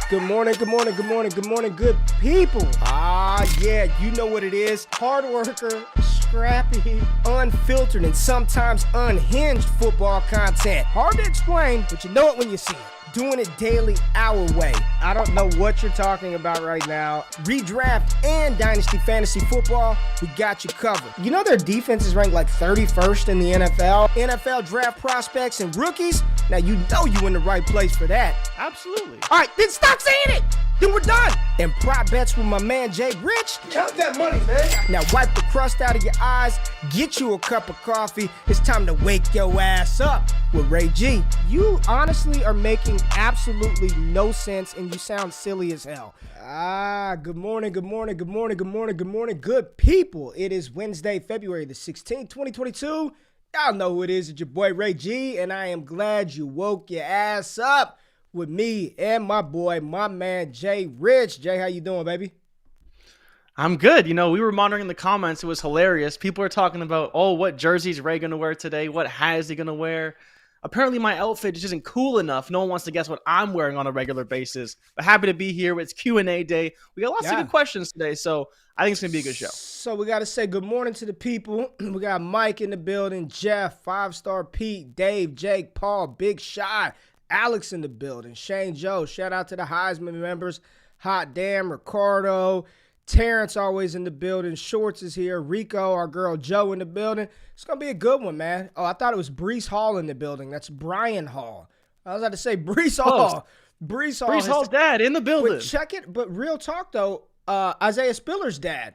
Good morning, good morning, good morning, good morning, good people. Yeah, you know what it is. Hard worker, scrappy, unfiltered, and sometimes unhinged football content. Hard to explain, but you know it when you see it. Doing it daily our way. I don't know what you're talking about right now. Redraft and Dynasty Fantasy Football, we got you covered. You know their defense is ranked like 31st in the NFL? NFL draft prospects and rookies? Now you know you in the right place for that. Absolutely. All right, then stop saying it. Then we're done. And prop bets with my man JRich. Count that money, man. Now wipe the crust out of your eyes, get you a cup of coffee. It's time to wake your ass up with RayG. You honestly are making absolutely no sense and you sound silly as hell. Good morning, good morning, good morning, good morning, good morning, good people. It is Wednesday, February the 16th, 2022. Y'all know who it is. It's your boy RayG, and I am glad you woke your ass up with me and my boy, my man, JRich. Jay, how you doing, baby? I'm good. You know, we were monitoring the comments. It was hilarious. People are talking about, oh, what jersey is Ray going to wear today? What hat is he going to wear? Apparently, my outfit just isn't cool enough. No one wants to guess what I'm wearing on a regular basis. But happy to be here. It's Q&A day. We got lots of good questions today, so I think it's going to be a good show. So we got to say good morning to the people. We got Mike in the building, Jeff, 5-Star Pete, Dave, Jake, Paul, Big Shy, Alex in the building, Shane Joe. Shout out to the Heisman members. Hot Damn, Ricardo, Terrence always in the building. Shorts is here. Rico, our girl Joe in the building. It's going to be a good one, man. Oh, I thought it was Breece Hall in the building. That's Brian Hall. I was about to say Breece Hall. Breece Hall's dad in the building. But check it. But real talk, though, Isaiah Spiller's dad.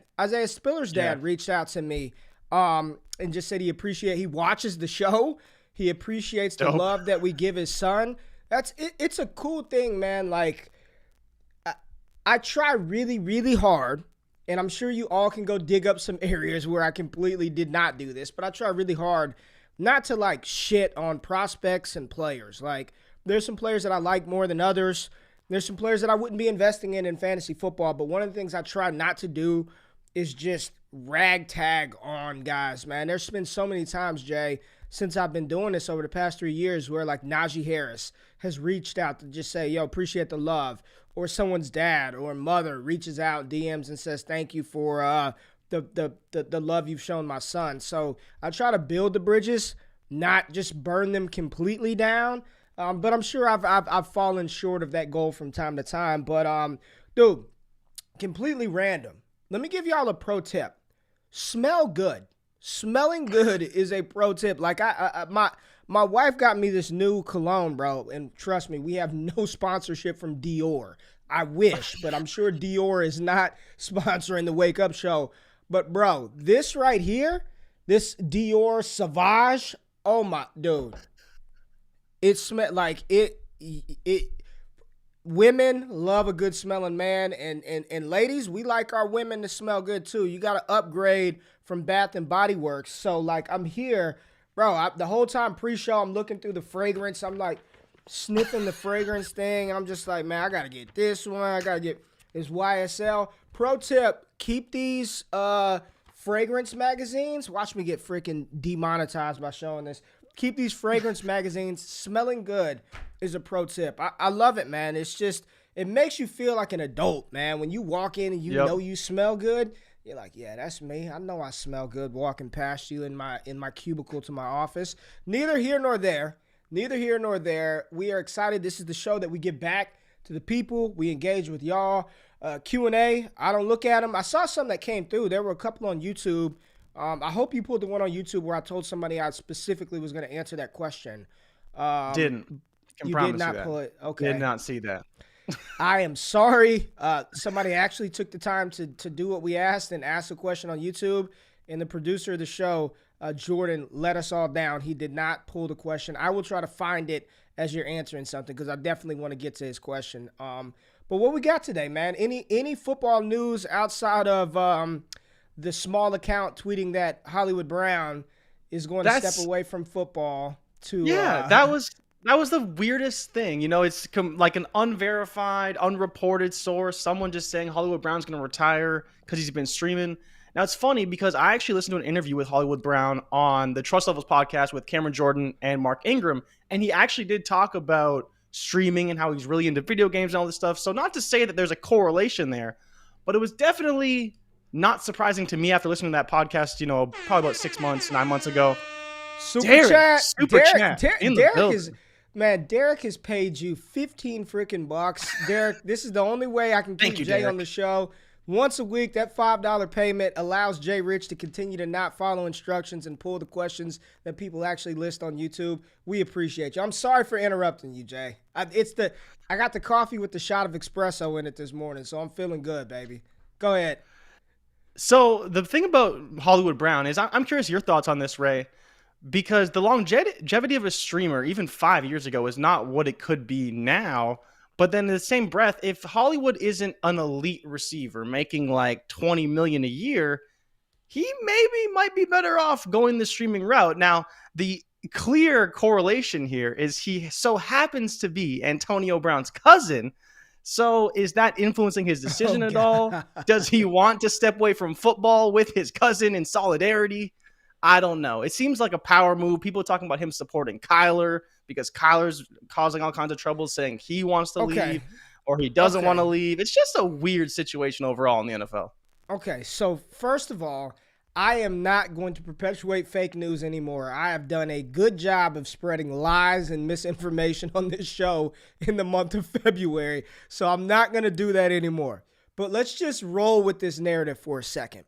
Reached out to me and just said he watches the show. He appreciates the love that we give his son. It's a cool thing, man. Like, I try really, really hard, and I'm sure you all can go dig up some areas where I completely did not do this, but I try really hard not to, like, shit on prospects and players. Like, there's some players that I like more than others. There's some players that I wouldn't be investing in fantasy football, but one of the things I try not to do is just ragtag on guys, man. There's been so many times, Jay, since I've been doing this over the past 3 years where, like, Najee Harris has reached out to just say, yo, appreciate the love. Or someone's dad or mother reaches out, DMs, and says, thank you for the love you've shown my son. So I try to build the bridges, not just burn them completely down. But I'm sure I've fallen short of that goal from time to time. But, dude, completely random. Let me give y'all a pro tip. Smell good. Smelling good is a pro tip. Like, my wife got me this new cologne, bro, and trust me, we have no sponsorship from Dior. I wish, but I'm sure Dior is not sponsoring the Wake Up Show. But, bro, this right here, this Dior Sauvage, oh my, dude, it smelled like it. Women love a good smelling man, and ladies, we like our women to smell good too. You got to upgrade from Bath and Body Works. So, like, I'm here, bro, the whole time pre-show, I'm looking through the fragrance. I'm, like, sniffing the fragrance thing, and I'm just like, man, I got to get this one. I got to get this YSL. Pro tip, keep these fragrance magazines. Watch me get freaking demonetized by showing this. Keep these fragrance magazines smelling good is a pro tip. I love it, man. It's just, it makes you feel like an adult, man. When you walk in and you know you smell good, you're like, yeah, that's me. I know I smell good walking past you in my cubicle to my office. Neither here nor there. Neither here nor there. We are excited. This is the show that we get back to the people. We engage with y'all. Q&A, I don't look at them. I saw some that came through. There were a couple on YouTube. I hope you pulled the one on YouTube where I told somebody I specifically was going to answer that question. Didn't. You did not pull it. Okay. Did not see that. I am sorry. Somebody actually took the time to do what we asked and ask a question on YouTube. And the producer of the show, Jordan, let us all down. He did not pull the question. I will try to find it as you're answering something because I definitely want to get to his question. But what we got today, man? Any football news outside of the small account tweeting that Hollywood Brown is going to step away from football to that was the weirdest thing. You know, it's like an unverified, unreported source, someone just saying Hollywood Brown's going to retire because he's been streaming. Now, it's funny because I actually listened to an interview with Hollywood Brown on the Trust Levels podcast with Cameron Jordan and Mark Ingram, and he actually did talk about streaming and how he's really into video games and all this stuff. So not to say that there's a correlation there, but it was definitely not surprising to me after listening to that podcast, probably about 6 months, 9 months ago. Super Derek, chat. Derek Derek has paid you 15 freaking bucks. Derek, this is the only way I can keep Jay Derek. on the show. Once a week, that $5 payment allows JRich to continue to not follow instructions and pull the questions that people actually list on YouTube. We appreciate you. I'm sorry for interrupting you, Jay. I got the coffee with the shot of espresso in it this morning, so I'm feeling good, baby. Go ahead. So the thing about Hollywood Brown is I'm curious your thoughts on this, Ray, because the longevity of a streamer, even 5 years ago, is not what it could be now. But then in the same breath, if Hollywood isn't an elite receiver making like $20 million a year, he maybe might be better off going the streaming route. Now, the clear correlation here is he so happens to be Antonio Brown's cousin. So is that influencing his decision at all? Does he want to step away from football with his cousin in solidarity? I don't know. It seems like a power move. People are talking about him supporting Kyler because Kyler's causing all kinds of trouble, saying he wants to leave or he doesn't want to leave. It's just a weird situation overall in the NFL. Okay, so first of all, I am not going to perpetuate fake news anymore. I have done a good job of spreading lies and misinformation on this show in the month of February, so I'm not going to do that anymore. But let's just roll with this narrative for a second.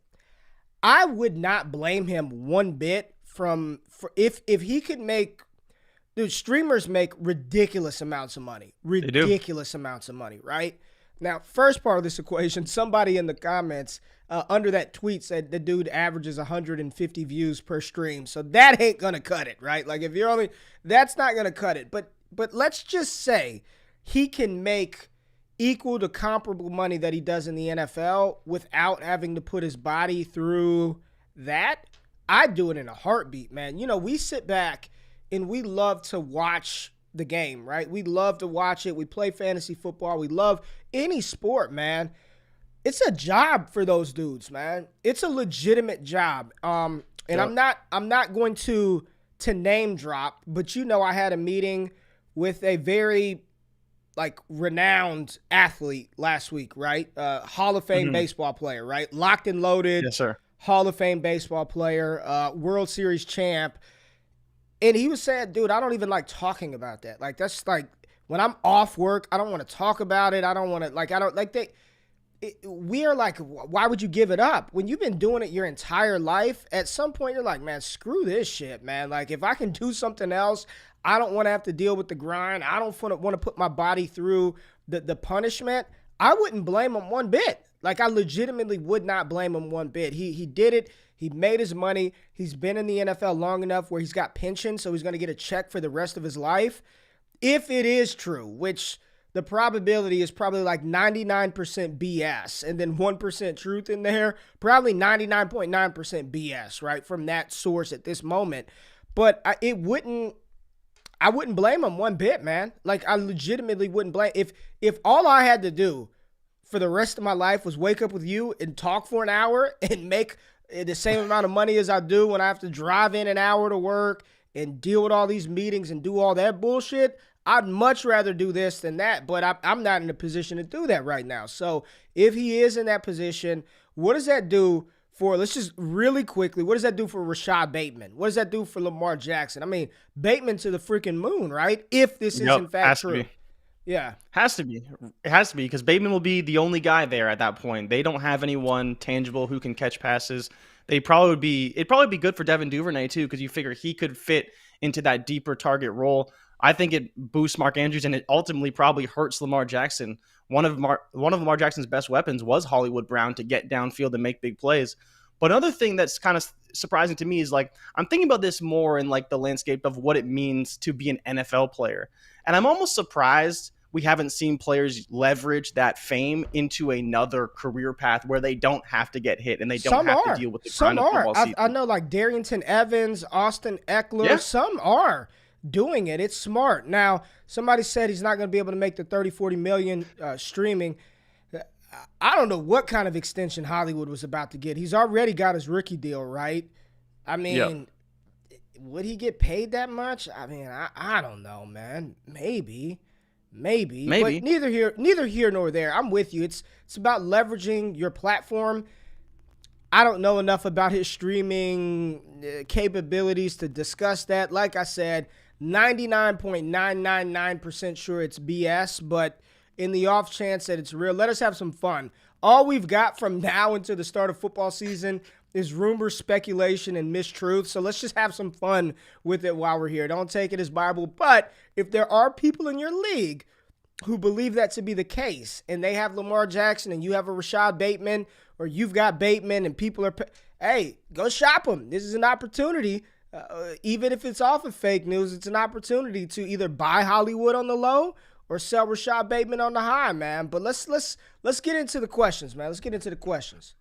I would not blame him one bit if he could make – dude, streamers make ridiculous amounts of money. Ridiculous amounts of money, right? Now, first part of this equation, somebody in the comments under that tweet said the dude averages 150 views per stream. So that ain't going to cut it, right? Like if you're only – that's not going to cut it. But let's just say he can make equal to comparable money that he does in the NFL without having to put his body through that. I'd do it in a heartbeat, man. We sit back and we love to watch the game, right? We love to watch it. We play fantasy football. We love any sport, man. It's a job for those dudes, man. It's a legitimate job. And yep. I'm not going to name drop, but I had a meeting with a very renowned athlete last week, right? Hall of Fame baseball player, right? Locked and loaded. Yes, sir. Hall of Fame baseball player, World Series champ. And he was saying, dude, I don't even like talking about that. Like, that's like, when I'm off work, I don't want to talk about it. I don't want to, we are like, why would you give it up? When you've been doing it your entire life, at some point you're like, man, screw this shit, man. Like, if I can do something else, I don't want to have to deal with the grind. I don't want to put my body through the punishment. I wouldn't blame him one bit. Like, I legitimately would not blame him one bit. He did it. He made his money. He's been in the NFL long enough where he's got pension, so he's going to get a check for the rest of his life. If it is true, which the probability is probably like 99% BS and then 1% truth in there, probably 99.9% BS, right, from that source at this moment. But I wouldn't blame him one bit, man. Like, I legitimately wouldn't blame. If all I had to do for the rest of my life was wake up with you and talk for an hour and make the same amount of money as I do when I have to drive in an hour to work and deal with all these meetings and do all that bullshit, I'd much rather do this than that. But I'm not in a position to do that right now. So if he is in that position, what does that do for, let's just really quickly, what does that do for Rashad Bateman? What does that do for Lamar Jackson? I mean, Bateman to the freaking moon, right? If this is in fact true. Yeah. Has to be. It has to be because Bateman will be the only guy there at that point. They don't have anyone tangible who can catch passes. It'd probably be good for Devin Duvernay too, because you figure he could fit into that deeper target role. I think it boosts Mark Andrews and it ultimately probably hurts Lamar Jackson. One of Lamar Jackson's best weapons was Hollywood Brown to get downfield and make big plays. But another thing that's kind of surprising to me is I'm thinking about this more in the landscape of what it means to be an NFL player. And I'm almost surprised we haven't seen players leverage that fame into another career path where they don't have to get hit and they don't have to deal with the grind of football season. I know Darrington Evans, Austin Eckler, some are doing it. It's smart. Now, somebody said he's not going to be able to make the 30-40 million streaming. I don't know what kind of extension Hollywood was about to get. He's already got his rookie deal, right? I mean, would he get paid that much? I mean, I don't know, man. Maybe. Maybe, Maybe. but neither here nor there. I'm with you. It's about leveraging your platform. I don't know enough about his streaming capabilities to discuss that. Like I said, 99.999% sure it's BS, but in the off chance that it's real, let us have some fun. All we've got from now until the start of football season is rumors, speculation, and mistruth. So let's just have some fun with it while we're here. Don't take it as Bible. But if there are people in your league who believe that to be the case, and they have Lamar Jackson and you have a Rashad Bateman, or you've got Bateman and people are, hey, go shop them. This is an opportunity. Even if it's off of fake news, it's an opportunity to either buy Hollywood on the low or sell Rashad Bateman on the high, man. But let's get into the questions, man. Let's get into the questions.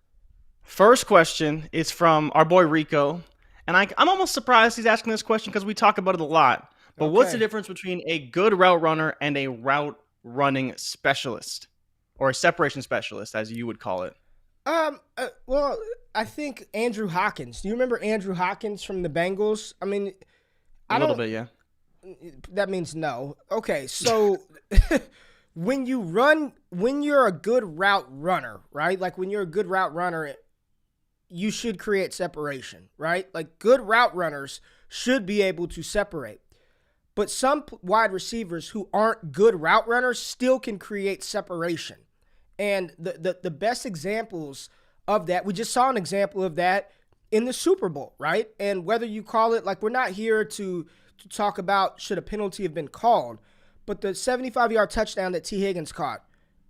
First question is from our boy Rico, and I'm almost surprised he's asking this question because we talk about it a lot. But What's the difference between a good route runner and a route running specialist, or a separation specialist, as you would call it? Well, I think Andrew Hawkins. Do you remember Andrew Hawkins from the Bengals? I mean, A little bit, yeah. That means no. Okay, so when you're a good route runner, right? Like when you're a good route runner, you should create separation, right? Like good route runners should be able to separate. But some wide receivers who aren't good route runners still can create separation. And the best examples of that, we just saw an example of that in the Super Bowl, right? And whether you call it, like, we're not here to talk about should a penalty have been called, but the 75-yard touchdown that T. Higgins caught,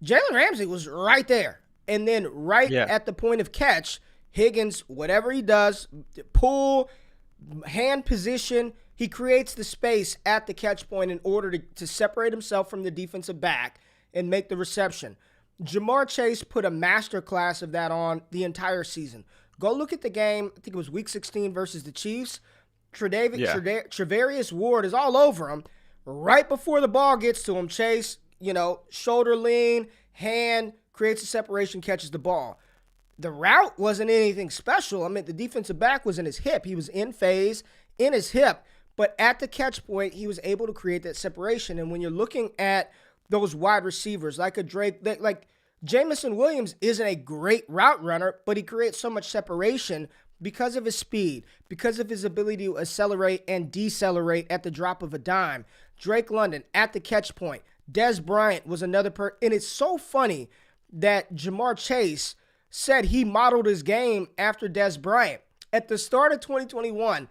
Jalen Ramsey was right there. And then at the point of catch, Higgins, whatever he does, pull, hand position, he creates the space at the catch point in order to separate himself from the defensive back and make the reception. Jamar Chase put a masterclass of that on the entire season. Go look at the game. I think it was Week 16 versus the Chiefs. Trevarius Ward is all over him. Right before the ball gets to him, Chase, shoulder lean, hand, creates a separation, catches the ball. The route wasn't anything special. I mean, the defensive back was in his hip. He was in phase, in his hip. But at the catch point, he was able to create that separation. And when you're looking at those wide receivers like a Drake, like Jameson Williams isn't a great route runner, but he creates so much separation because of his speed, because of his ability to accelerate and decelerate at the drop of a dime. Drake London at the catch point. Des Bryant was another and it's so funny that Jamar Chase said he modeled his game after Des Bryant. At the start of 2021,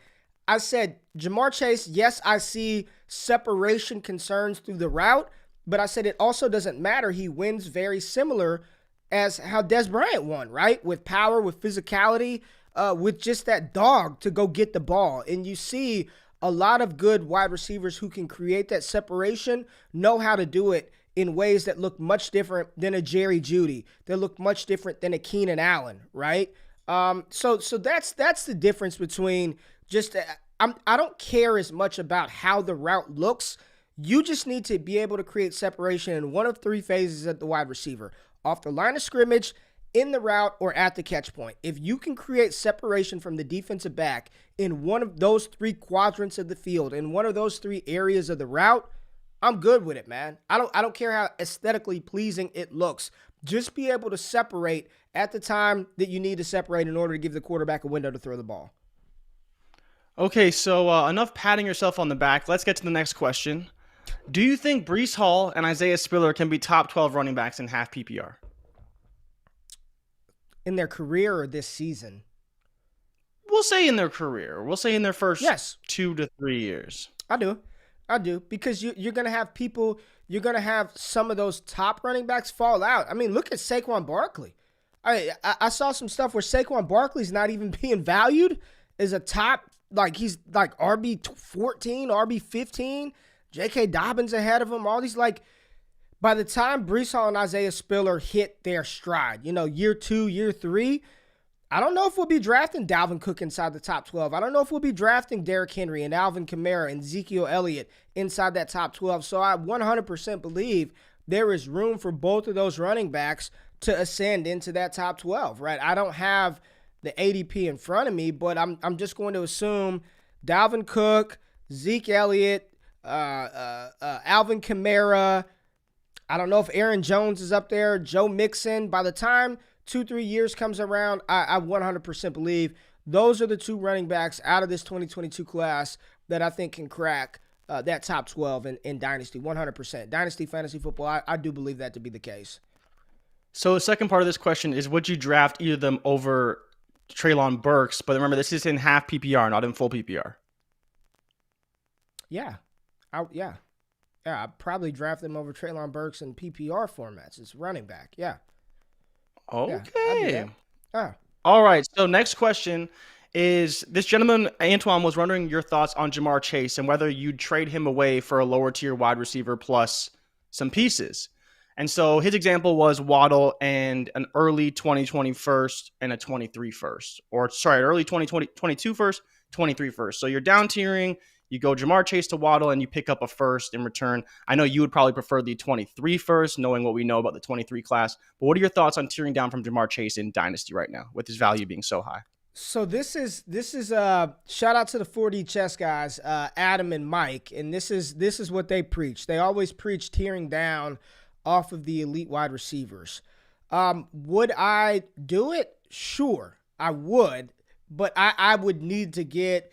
I said, Jamar Chase, yes, I see separation concerns through the route, but I said it also doesn't matter. He wins very similar as how Des Bryant won, right? With power, with physicality, with just that dog to go get the ball. And you see a lot of good wide receivers who can create that separation, know how to do it in ways that look much different than a Jerry Jeudy, that look much different than a Keenan Allen, right? So that's the difference between just I don't care as much about how the route looks. You just need to be able to create separation in one of three phases at the wide receiver: off the line of scrimmage, in the route, or at the catch point. If you can create separation from the defensive back in one of those three quadrants of the field, in one of those three areas of the route, I'm good with it, man. I don't care how aesthetically pleasing it looks. Just be able to separate at the time that you need to separate in order to give the quarterback a window to throw the ball. Okay, so enough patting yourself on the back. Let's get to the next question. Do you think Breece Hall and Isaiah Spiller can be top 12 running backs in half PPR? In their career or this season? We'll say in their career. We'll say in their first 2 to 3 years. I do. Because you're going to have people, you're going to have some of those top running backs fall out. I mean, look at Saquon Barkley. I saw some stuff where Saquon Barkley's not even being valued as a top, like he's like RB14, RB15. J.K. Dobbins ahead of him. All these, like, by the time Breece Hall and Isaiah Spiller hit their stride, year 2, year 3, I don't know if we'll be drafting Dalvin Cook inside the top 12. I don't know if we'll be drafting Derrick Henry and Alvin Kamara and Ezekiel Elliott inside that top 12. So I 100% believe there is room for both of those running backs to ascend into that top 12, right? I don't have the ADP in front of me, but I'm just going to assume Dalvin Cook, Zeke Elliott, Alvin Kamara, I don't know if Aaron Jones is up there, Joe Mixon. By the time 2-3 years comes around, I 100% believe those are the two running backs out of this 2022 class that I think can crack that top 12 in Dynasty, 100%. Dynasty Fantasy Football, I do believe that to be the case. So the second part of this question is, would you draft either of them over Treylon Burks? But remember, this is in half PPR, not in full PPR. Yeah. Yeah, I'd probably draft them over Treylon Burks in PPR formats. It's running back. Yeah. Okay. Yeah, All right. So next question is, this gentleman, Antoine, was wondering your thoughts on Jamar Chase and whether you'd trade him away for a lower tier wide receiver plus some pieces. And so his example was Waddle and an early 2020 first and a 23 first. Or sorry, early 2022 first, 23 first. So you're down tiering. You go Jamar Chase to Waddle, and you pick up a first in return. I know you would probably prefer the 23 first, knowing what we know about the 23 class. But what are your thoughts on tearing down from Jamar Chase in Dynasty right now, with his value being so high? So this is shout out to the 4D chess guys, Adam and Mike, and this is what they preach. They always preach tearing down off of the elite wide receivers. Would I do it? Sure, I would, but I would need to get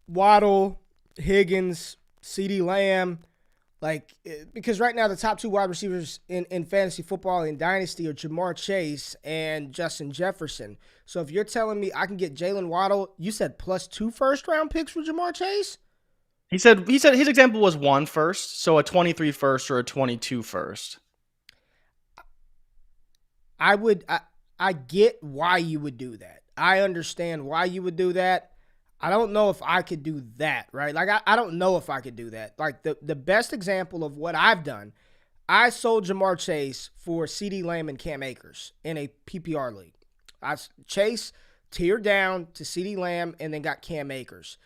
Waddle, Higgins, CeeDee Lamb, because right now the top two wide receivers in fantasy football in Dynasty are Jamar Chase and Justin Jefferson. So if you're telling me I can get Jalen Waddle, you said plus 2 first-round picks for Jamar Chase? He said his example was 1 first, so a 23 first or a 22 first. I get why you would do that. I understand why you would do that. I don't know if I could do that, right? Like, I don't know if I could do that. Like, the best example of what I've done, I sold Jamar Chase for CeeDee Lamb and Cam Akers in a PPR league. Chase tiered down to CeeDee Lamb and then got Cam Akers.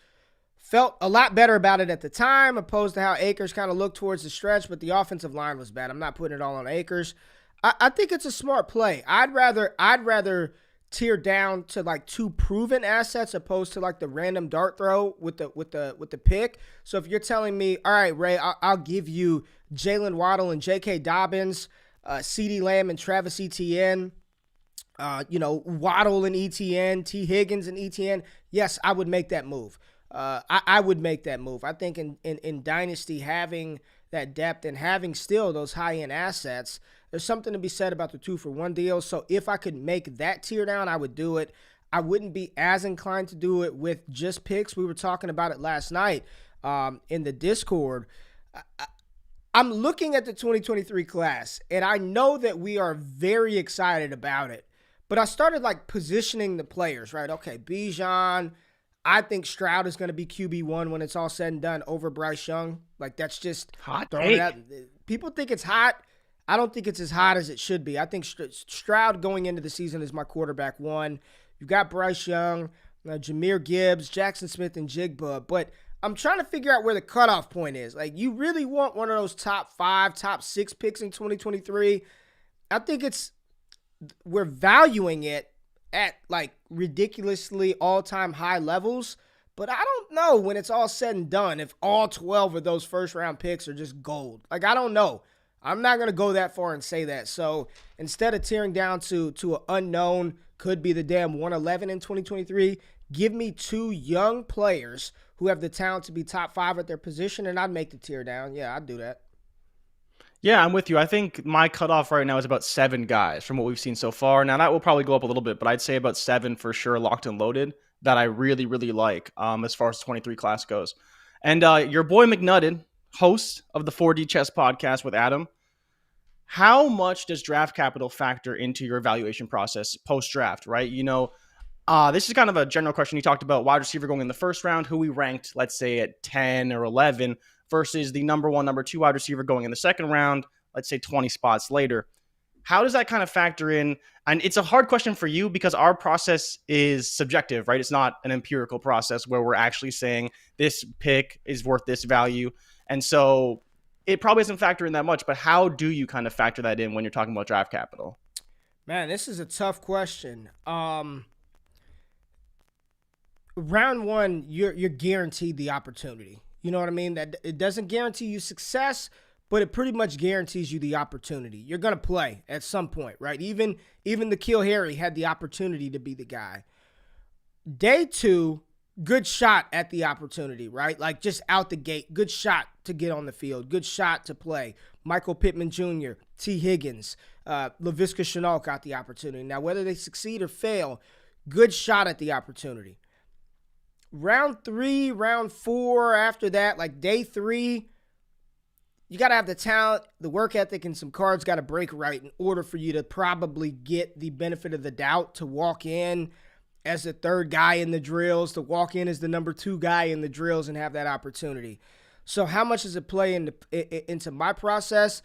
Felt a lot better about it at the time, opposed to how Akers kind of looked towards the stretch, but the offensive line was bad. I'm not putting it all on Akers. I think it's a smart play. I'd rather tier down to like 2 proven assets opposed to like the random dart throw with the pick. So if you're telling me, all right, Ray, I'll give you Jalen Waddle and J.K. Dobbins, CeeDee Lamb and Travis Etienne, Waddle and Etienne, T. Higgins and Etienne. Yes, I would make that move. I would make that move. I think in Dynasty, having that depth and having still those high-end assets, there's something to be said about the 2-for-1 deal. So if I could make that tier down, I would do it. I wouldn't be as inclined to do it with just picks. We were talking about it last night in the Discord. I'm looking at the 2023 class, and I know that we are very excited about it. But I started like positioning the players, right? Okay, Bijan. I think Stroud is going to be QB1 when it's all said and done over Bryce Young. Like, that's just hot throwing it out. People think it's hot. I don't think it's as hot as it should be. I think Stroud going into the season is my quarterback 1. You've got Bryce Young, Jahmyr Gibbs, Jackson Smith, and Jigba. But I'm trying to figure out where the cutoff point is. Like, you really want one of those top 5, top 6 picks in 2023. I think we're valuing it at like ridiculously all-time high levels. But I don't know when it's all said and done if all 12 of those first-round picks are just gold. Like, I don't know. I'm not going to go that far and say that. So instead of tearing down to an unknown, could be the damn 111 in 2023, give me 2 young players who have the talent to be top 5 at their position, and I'd make the tear down. Yeah, I'd do that. Yeah, I'm with you. I think my cutoff right now is about 7 guys from what we've seen so far. Now, that will probably go up a little bit, but I'd say about 7 for sure, locked and loaded, that I really, really like as far as 23 class goes. And your boy McNutted, host of the 4D Chess podcast with Adam, how much does draft capital factor into your evaluation process post-draft, right? This is kind of a general question. You talked about wide receiver going in the first round, who we ranked, let's say, at 10 or 11, versus the number 1, number 2 wide receiver going in the second round, let's say 20 spots later. How does that kind of factor in? And it's a hard question for you because our process is subjective, right? It's not an empirical process where we're actually saying this pick is worth this value. And so it probably doesn't factor in that much, but how do you kind of factor that in when you're talking about draft capital? Man, this is a tough question. Round 1, you're guaranteed the opportunity. You know what I mean? That it doesn't guarantee you success, but it pretty much guarantees you the opportunity. You're going to play at some point, right? Even the Kill Harry had the opportunity to be the guy. Day 2, good shot at the opportunity, right? Like just out the gate, good shot to get on the field, good shot to play. Michael Pittman Jr., T. Higgins, Laviska Shenault got the opportunity. Now, whether they succeed or fail, good shot at the opportunity. Round 3, round 4, after that, like day 3, you got to have the talent, the work ethic, and some cards got to break right in order for you to probably get the benefit of the doubt to walk in as the third guy in the drills, to walk in as the number 2 guy in the drills and have that opportunity. So how much does it play into my process?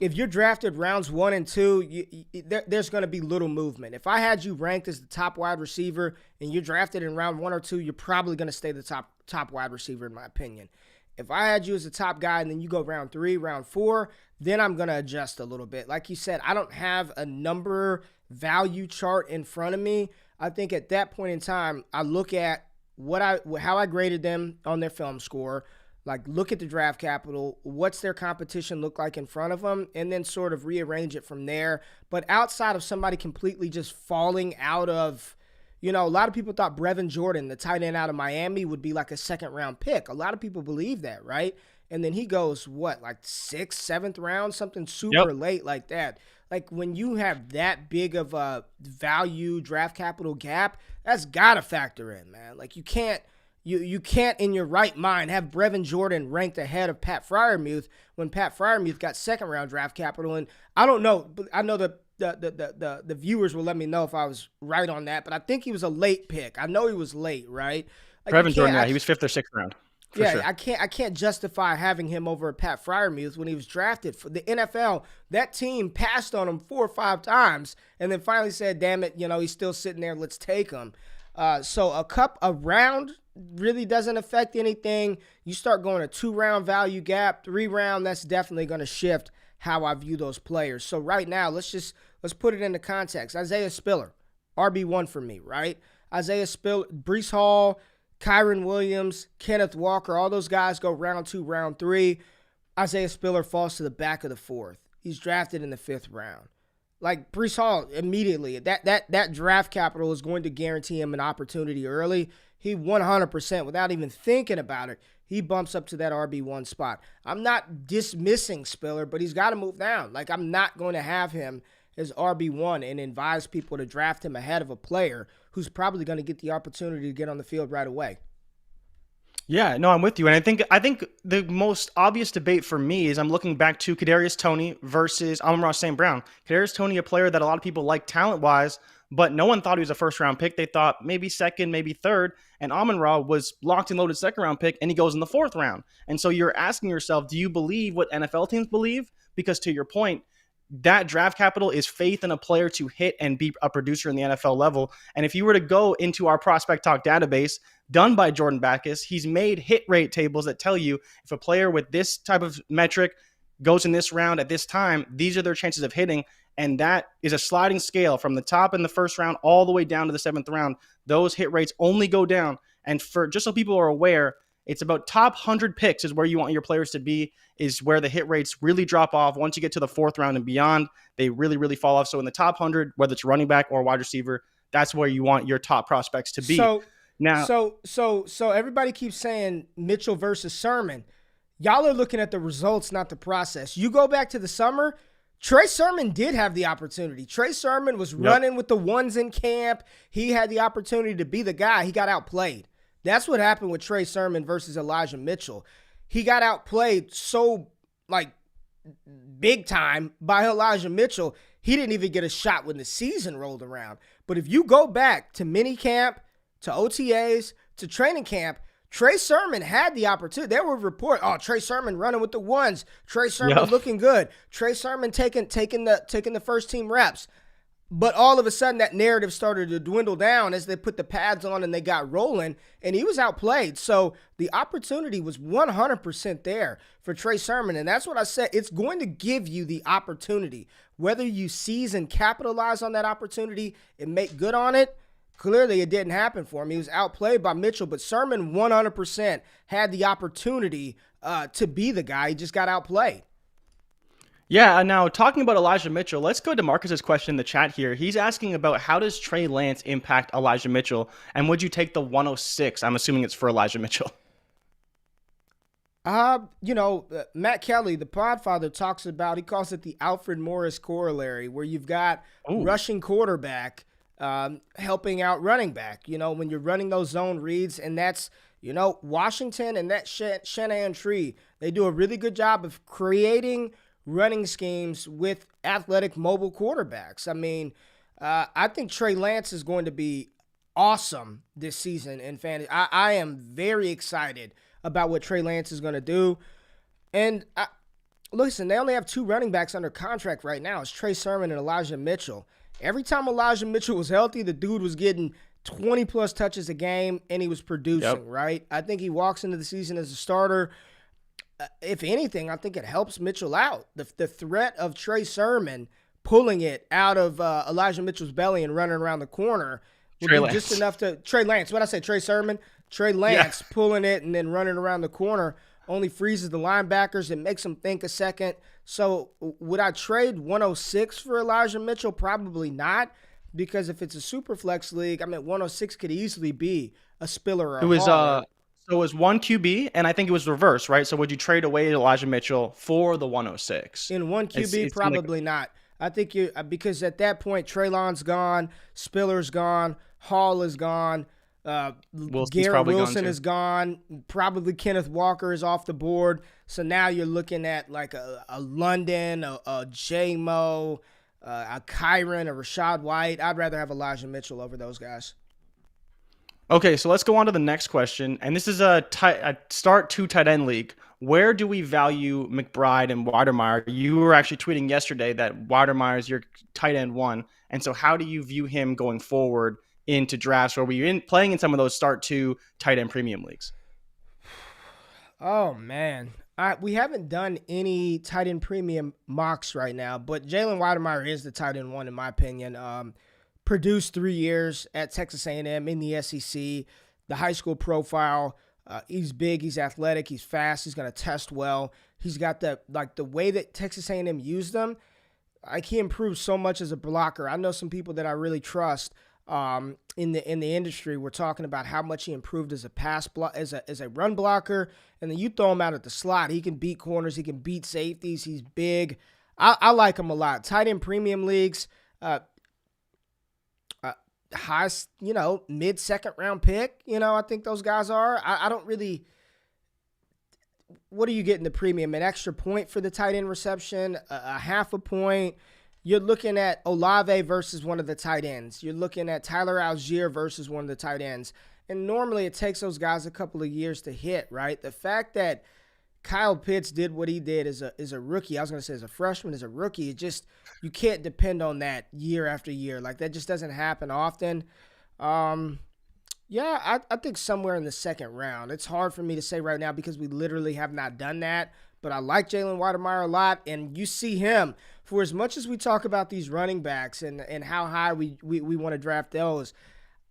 If you're drafted rounds 1 and 2, there's going to be little movement. If I had you ranked as the top wide receiver and you're drafted in round 1 or 2, you're probably going to stay the top wide receiver, in my opinion. If I had you as the top guy and then you go round 3, round 4, then I'm going to adjust a little bit. Like you said, I don't have a number value chart in front of me. I think at that point in time, I look at how I graded them on their film score, like look at the draft capital, what's their competition look like in front of them, and then sort of rearrange it from there. But outside of somebody completely just falling out of, a lot of people thought Brevin Jordan, the tight end out of Miami, would be like a second-round pick. A lot of people believe that, right? And then he goes, like 6th, 7th round, something super late like that. Like when you have that big of a value draft capital gap, that's got to factor in, man. Like you can't in your right mind have Brevin Jordan ranked ahead of Pat Freiermuth when Pat Freiermuth got second-round draft capital. And I don't know, but I know the viewers will let me know if I was right on that, but I think he was a late pick. I know he was late, right? Like Brevin Jordan, he was 5th or 6th round. Yeah, sure. I can't justify having him over Pat Freiermuth when he was drafted. For the NFL, that team passed on him 4 or 5 times and then finally said, damn it, he's still sitting there, let's take him. So a round really doesn't affect anything. You start going a 2-round value gap, 3-round, that's definitely going to shift how I view those players. So right now, let's put it into context. Isaiah Spiller, RB1 for me, right? Isaiah Spiller, Breece Hall, Kyron Williams, Kenneth Walker, all those guys go round 2, round 3. Isaiah Spiller falls to the back of the 4th. He's drafted in the 5th round. Like Breece Hall, immediately, that draft capital is going to guarantee him an opportunity early. He 100%, without even thinking about it, he bumps up to that RB1 spot. I'm not dismissing Spiller, but he's got to move down. Like I'm not going to have him as RB1 and advise people to draft him ahead of a player who's probably going to get the opportunity to get on the field right away. Yeah, no, I'm with you. And I think the most obvious debate for me is I'm looking back to Kadarius Toney versus Amon-Ra St. Brown. Kadarius Toney, a player that a lot of people like talent-wise, but no one thought he was a first-round pick. They thought maybe 2nd, maybe 3rd. And Amon-Ra was locked and loaded 2nd-round pick, and he goes in the 4th round. And so you're asking yourself, do you believe what NFL teams believe? Because to your point, that draft capital is faith in a player to hit and be a producer in the NFL level. And if you were to go into our Prospect Talk database done by Jordan Backus, he's made hit rate tables that tell you if a player with this type of metric goes in this round at this time, these are their chances of hitting. And that is a sliding scale from the top in the 1st round all the way down to the 7th round. Those hit rates only go down. And for just so people are aware, it's about top 100 picks is where you want your players to be, is where the hit rates really drop off. Once you get to the 4th round and beyond, they really, really fall off. So in the top 100, whether it's running back or wide receiver, that's where you want your top prospects to be. So everybody keeps saying Mitchell versus Sermon. Y'all are looking at the results, not the process. You go back to the summer, Trey Sermon did have the opportunity. Trey Sermon was running with the ones in camp. He had the opportunity to be the guy. He got outplayed. That's what happened with Trey Sermon versus Elijah Mitchell. He got outplayed so, big time by Elijah Mitchell, he didn't even get a shot when the season rolled around. But if you go back to minicamp, to OTAs, to training camp, Trey Sermon had the opportunity. There were reports, Trey Sermon running with the ones. Trey Sermon looking good. Trey Sermon taking the first team reps. But all of a sudden, that narrative started to dwindle down as they put the pads on and they got rolling, and he was outplayed. So the opportunity was 100% there for Trey Sermon, and that's what I said. It's going to give you the opportunity. Whether you seize and capitalize on that opportunity and make good on it, clearly it didn't happen for him. He was outplayed by Mitchell, but Sermon 100% had the opportunity to be the guy. He just got outplayed. Yeah, now talking about Elijah Mitchell, let's go to Marcus's question in the chat here. He's asking about how does Trey Lance impact Elijah Mitchell, and would you take the 106? I'm assuming it's for Elijah Mitchell. Matt Kelly, the Podfather, talks about, he calls it the Alfred Morris corollary, where you've got Ooh, rushing quarterback helping out running back. When you're running those zone reads, and that's, Washington and that Shanahan tree, they do a really good job of creating running schemes with athletic mobile quarterbacks. I mean, I think Trey Lance is going to be awesome this season in fantasy. I am very excited about what Trey Lance is going to do. And listen, they only have two running backs under contract right now. It's Trey Sermon and Elijah Mitchell. Every time Elijah Mitchell was healthy, the dude was getting 20 plus touches a game and he was producing, right? I think he walks into the season as a starter. If anything, I think it helps Mitchell out. The threat of Trey Sermon pulling it out of Elijah Mitchell's belly and running around the corner will Trey do Lance. just enough to Trey Lance. What I say, Trey Sermon, Trey Lance pulling it and then running around the corner only freezes the linebackers and makes them think a second. So would I trade 106 for Elijah Mitchell? Probably not, because if it's a super flex league, 106 could easily be a Spiller or It a was Hauler. so it was one QB, and I think it was reverse, right? So would you trade away Elijah Mitchell for the 106? In one QB, It's like probably not. I think you because at that point Traylon's gone, Spiller's gone, Hall is gone, Wilson's Garrett probably gone Wilson too. is gone, probably Kenneth Walker is off the board. So now you're looking at like a London, a J-Mo, a Kyron, a Rashad White. I'd rather have Elijah Mitchell over those guys. Okay, so let's go on to the next question, and this is a start two tight end league. Where do we value McBride and Weidermeyer? You were actually tweeting yesterday that Weidermeyer is your tight end one, and so how do you view him going forward into drafts? Or were you playing in some of those start two tight end premium leagues? Oh man, we haven't done any tight end premium mocks right now, but Jalen Weidemeyer is the tight end one in my opinion. Produced 3 years at Texas A&M in the SEC, the high school profile. He's big, he's athletic, he's fast, he's going to test well. He's got the way that Texas A&M used him. Like he improved so much as a blocker. I know some people that I really trust in the industry. We're talking about how much he improved as a pass block, as a run blocker, and then you throw him out at the slot. He can beat corners, he can beat safeties. He's big. I like him a lot. Tight end premium leagues. High, mid second round pick. I think those guys are. I don't really. What are you getting the premium? An extra point for the tight end reception, a half a point. You're looking at Olave versus one of the tight ends. You're looking at Tyler Algier versus one of the tight ends. And normally it takes those guys a couple of years to hit, right? The fact that Kyle Pitts did what he did as a rookie. I was going to say as a freshman, as a rookie. It just, you can't depend on that year after year. Like that just doesn't happen often. I think somewhere in the second round. It's hard for me to say right now because we literally have not done that. But I like Jalen Weidemeyer a lot. And you see him, for as much as we talk about these running backs and how high we want to draft those,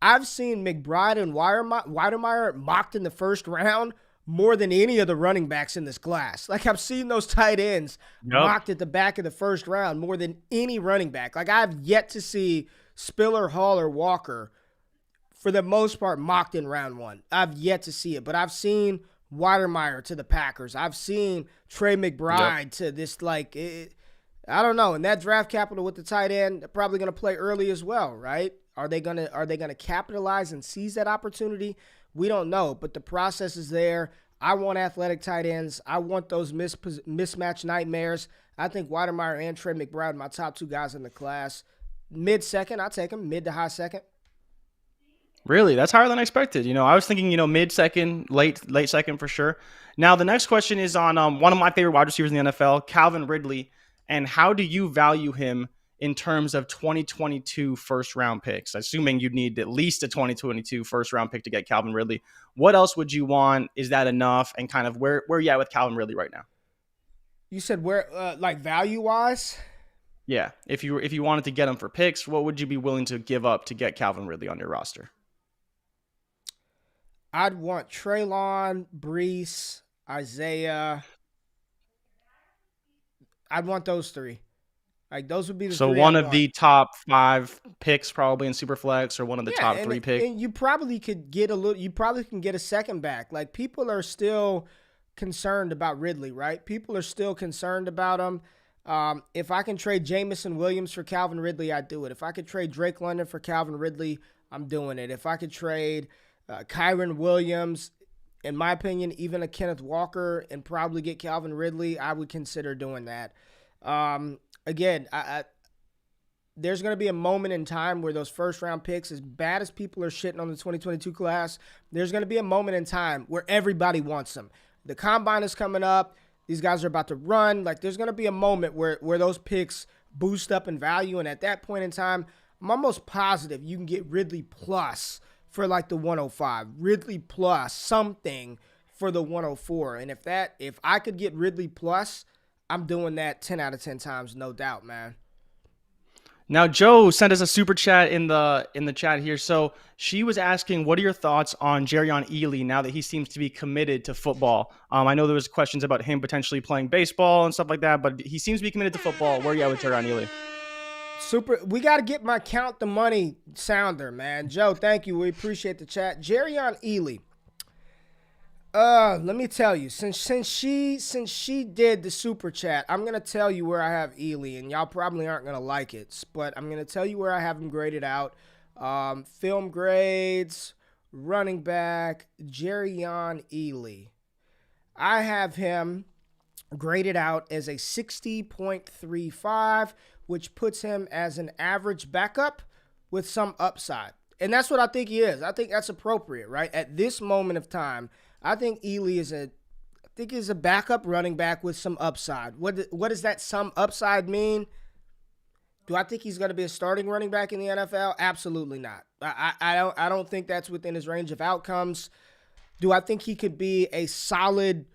I've seen McBride and Weidemeyer mocked in the first round more than any of the running backs in this class. Like I've seen those tight ends Yep. mocked at the back of the first round more than any running back. Like I've yet to see Spiller, Hall, or Walker for the most part mocked in round one. I've yet to see it, but I've seen Weidermeyer to the Packers. I've seen Trey McBride to this I don't know. And that draft capital with the tight end, they're probably going to play early as well, right? Are they gonna capitalize and seize that opportunity? We don't know, but the process is there. I want athletic tight ends. I want those mismatch nightmares. I think Weidermeyer and Trey McBride are my top two guys in the class. Mid second, I take them. Mid to high second. Really? That's higher than I expected. I was thinking, mid second, late second for sure. Now, the next question is on one of my favorite wide receivers in the NFL, Calvin Ridley. And how do you value him in terms of 2022 first round picks? Assuming you'd need at least a 2022 first round pick to get Calvin Ridley. What else would you want? Is that enough? And kind of where are you at with Calvin Ridley right now? You said where, like value wise? Yeah. If you wanted to get him for picks, what would you be willing to give up to get Calvin Ridley on your roster? I'd want Treylon, Brees, Isaiah. I'd want those three. Like those would be the So three one I'd of want. the top 5 picks probably in Superflex, or one of the Yeah, top 3 picks. and you probably could get a little. You probably can get a second back. Like people are still concerned about Ridley, right? People are still concerned about him. If I can trade Jamison Williams for Calvin Ridley, I'd do it. If I could trade Drake London for Calvin Ridley, I'm doing it. If I could trade Kyron Williams, in my opinion, even a Kenneth Walker, and probably get Calvin Ridley, I would consider doing that. Again, there's going to be a moment in time where those first-round picks, as bad as people are shitting on the 2022 class, there's going to be a moment in time where everybody wants them. The combine is coming up. These guys are about to run. Like, there's going to be a moment where those picks boost up in value, and at that point in time, I'm almost positive you can get Ridley plus for like the 105, Ridley plus something for the 104. And if I could get Ridley plus, I'm doing that 10 out of 10 times, no doubt, man. Now, Joe sent us a super chat in the chat here. So she was asking, what are your thoughts on Jerrion Ealy now that he seems to be committed to football? I know there was questions about him potentially playing baseball and stuff like that, but he seems to be committed to football. Where are you at with Jerrion Ealy? We got to get my count the money sounder, man. Joe, thank you. We appreciate the chat. Jerrion Ealy. Let me tell you, since she did the super chat, I'm gonna tell you where I have Ealy, and y'all probably aren't gonna like it, but I'm gonna tell you where I have him graded out. Film grades, running back, Jerrion Ealy. I have him graded out as a 60.35, which puts him as an average backup with some upside. And that's what I think he is. I think that's appropriate, right? At this moment of time, I think Ealy is a backup running back with some upside. What does that some upside mean? Do I think he's going to be a starting running back in the NFL? Absolutely not. I don't think that's within his range of outcomes. Do I think he could be a solid